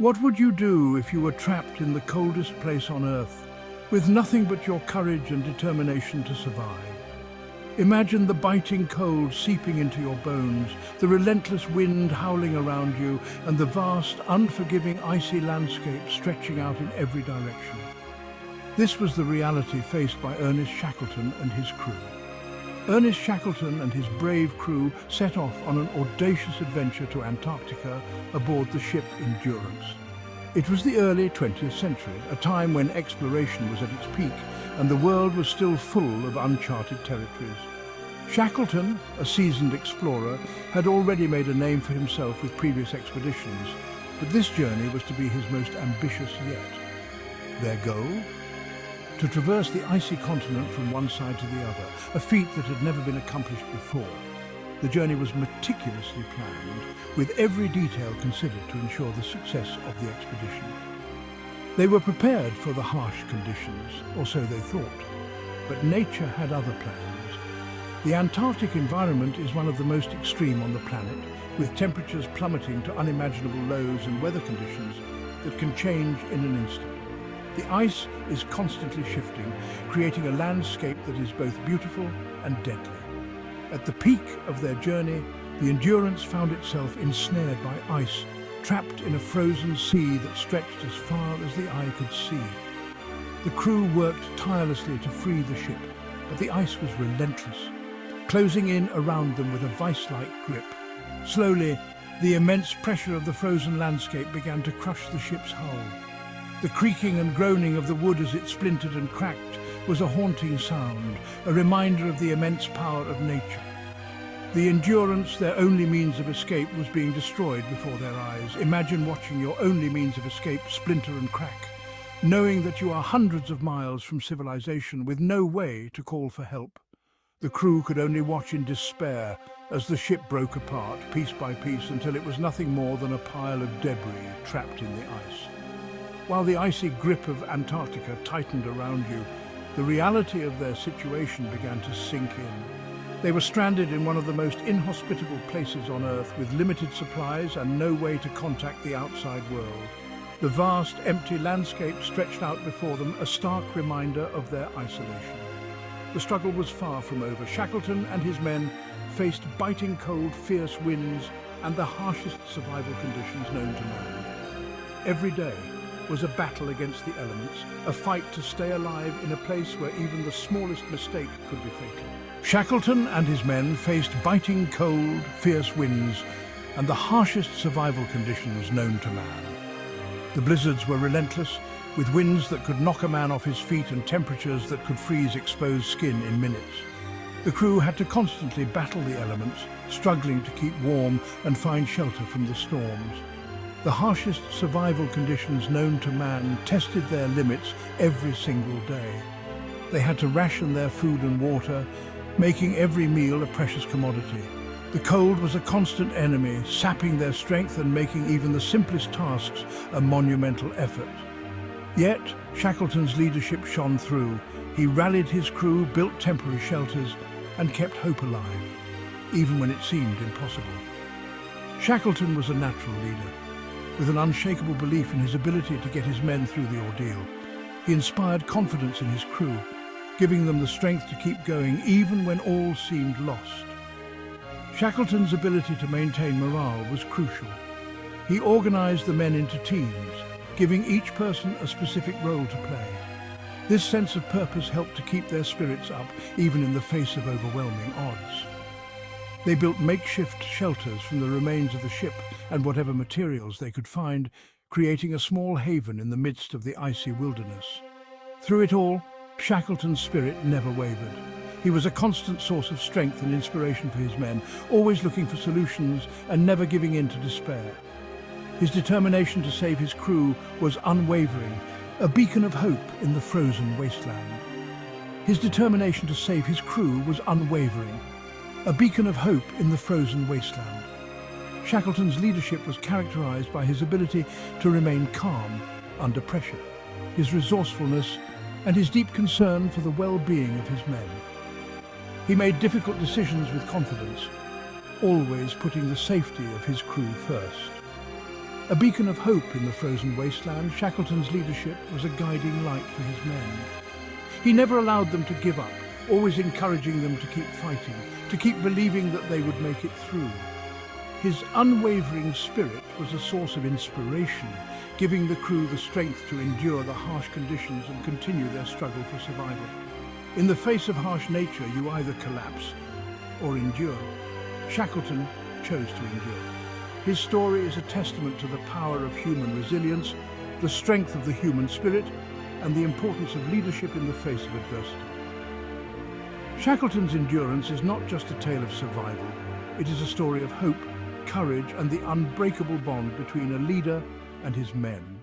What would you do if you were trapped in the coldest place on Earth, with nothing but your courage and determination to survive? Imagine the biting cold seeping into your bones, the relentless wind howling around you, and the vast, unforgiving, icy landscape stretching out in every direction. This was the reality faced by Ernest Shackleton and his crew. Ernest Shackleton and his brave crew set off on an audacious adventure to Antarctica aboard the ship Endurance. It was the early 20th century, a time when exploration was at its peak and the world was still full of uncharted territories. Shackleton, a seasoned explorer, had already made a name for himself with previous expeditions, but this journey was to be his most ambitious yet. Their goal? To traverse the icy continent from one side to the other, a feat that had never been accomplished before. The journey was meticulously planned, with every detail considered to ensure the success of the expedition. They were prepared for the harsh conditions, or so they thought, but nature had other plans. The Antarctic environment is one of the most extreme on the planet, with temperatures plummeting to unimaginable lows and weather conditions that can change in an instant. The ice is constantly shifting, creating a landscape that is both beautiful and deadly. At the peak of their journey, the Endurance found itself ensnared by ice, trapped in a frozen sea that stretched as far as the eye could see. The crew worked tirelessly to free the ship, but the ice was relentless, closing in around them with a vice-like grip. Slowly, the immense pressure of the frozen landscape began to crush the ship's hull. The creaking and groaning of the wood as it splintered and cracked was a haunting sound, a reminder of the immense power of nature. The Endurance, their only means of escape, was being destroyed before their eyes. Imagine watching your only means of escape splinter and crack, knowing that you are hundreds of miles from civilization with no way to call for help. The crew could only watch in despair as the ship broke apart piece by piece until it was nothing more than a pile of debris trapped in the ice. While the icy grip of Antarctica tightened around you, the reality of their situation began to sink in. They were stranded in one of the most inhospitable places on Earth, with limited supplies and no way to contact the outside world. The vast, empty landscape stretched out before them, a stark reminder of their isolation. The struggle was far from over. Shackleton and his men faced biting cold, fierce winds and the harshest survival conditions known to man. Every day was a battle against the elements, a fight to stay alive in a place where even the smallest mistake could be fatal. Shackleton and his men faced biting cold, fierce winds and the harshest survival conditions known to man. The blizzards were relentless, with winds that could knock a man off his feet and temperatures that could freeze exposed skin in minutes. The crew had to constantly battle the elements, struggling to keep warm and find shelter from the storms. The harshest survival conditions known to man tested their limits every single day. They had to ration their food and water, making every meal a precious commodity. The cold was a constant enemy, sapping their strength and making even the simplest tasks a monumental effort. Yet, Shackleton's leadership shone through. He rallied his crew, built temporary shelters, and kept hope alive, even when it seemed impossible. Shackleton was a natural leader, with an unshakable belief in his ability to get his men through the ordeal. He inspired confidence in his crew, giving them the strength to keep going even when all seemed lost. Shackleton's ability to maintain morale was crucial. He organized the men into teams, giving each person a specific role to play. This sense of purpose helped to keep their spirits up, even in the face of overwhelming odds. They built makeshift shelters from the remains of the ship and whatever materials they could find, creating a small haven in the midst of the icy wilderness. Through it all, Shackleton's spirit never wavered. He was a constant source of strength and inspiration for his men, always looking for solutions and never giving in to despair. His determination to save his crew was unwavering, a beacon of hope in the frozen wasteland. His determination to save his crew was unwavering, a beacon of hope in the frozen wasteland. Shackleton's leadership was characterized by his ability to remain calm under pressure, his resourcefulness, and his deep concern for the well-being of his men. He made difficult decisions with confidence, always putting the safety of his crew first. A beacon of hope in the frozen wasteland, Shackleton's leadership was a guiding light for his men. He never allowed them to give up, always encouraging them to keep fighting, to keep believing that they would make it through. His unwavering spirit was a source of inspiration, giving the crew the strength to endure the harsh conditions and continue their struggle for survival. In the face of harsh nature, you either collapse or endure. Shackleton chose to endure. His story is a testament to the power of human resilience, the strength of the human spirit, and the importance of leadership in the face of adversity. Shackleton's endurance is not just a tale of survival. It is a story of hope, courage, and the unbreakable bond between a leader and his men.